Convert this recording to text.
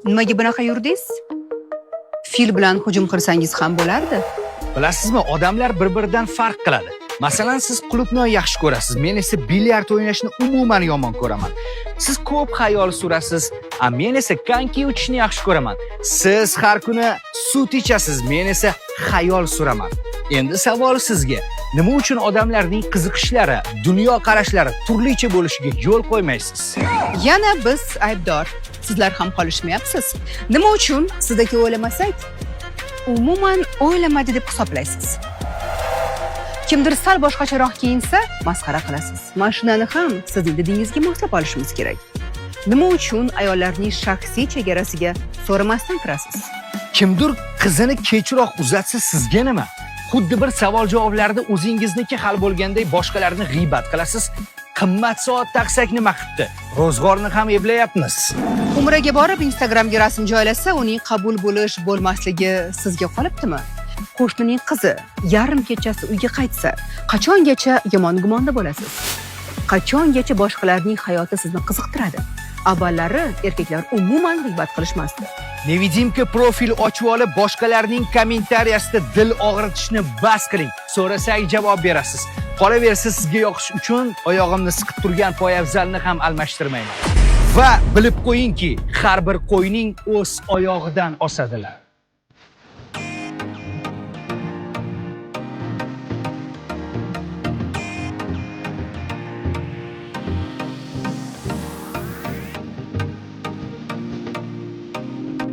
Nimaga bunaqa yurdingiz? Fil bilan hujum qilsangiz ham bo'lardi. Bilasizmi, odamlar bir-biridan farq qiladi. Masalan, siz qulupnay yaxshi ko'rasiz, men esa bilyard o'ynashni umuman yomon ko'raman. Siz ko'p xayol surasiz, men esa konki uchishni yaxshi ko'raman. Siz har kuni sut ichasiz, men esa xayol suraman. Endi savol sizga: nima uchun odamlarning qiziqishlari, dunyo qarashlari turlicha bo'lishiga yo'l qo'ymaysiz? Yana biz aybdor. Sizlar ham qolishmayapsiz. Nima uchun sizdagi o'ylamasak, umuman o'ylamadi deb hisoblaysiz? Kimdir sal boshqacharoq kiyinsa, masxara qilasiz. Mashinani ham sizning didingizga moslab olishimiz kerak. Nima uchun ayollarning shaxsiy chegarasiga so'ramasdan kirasiz? Kimdir qizini kechroq uzatsa sizga nima? Xuddi bir savol-javoblarda o'zingizniki hal bo'lganday boshqalarni g'iybat qilasiz. Qimmat soat taqsak nima qildi? Ro'zg'orni ham eblayapmiz. Umraga borib Instagramga rasm joylasa, uning qabul bo'lish, bo'lmasligi sizga qolibdimi? Qo'shnining qizi yarim kechasi uyga qaytsa, qachongacha yomon gumonda bo'lasiz? Qachongacha boshqalarning hayoti sizni qiziqtiradi? Avvallari erkaklar umuman g'iybat qilishmasdi. Nevidimka profil ochib olib, boshqalarning kommentariyasida dil og'ritishni bas qiling. So'rasak javob berasiz. Qolaversa, sizga yoqish uchun oyog'imni siqib turgan poyabzalni ham almashtirmayman. Va bilib qo'yingki, har bir qo'yning o'z oyog'idan osadilar.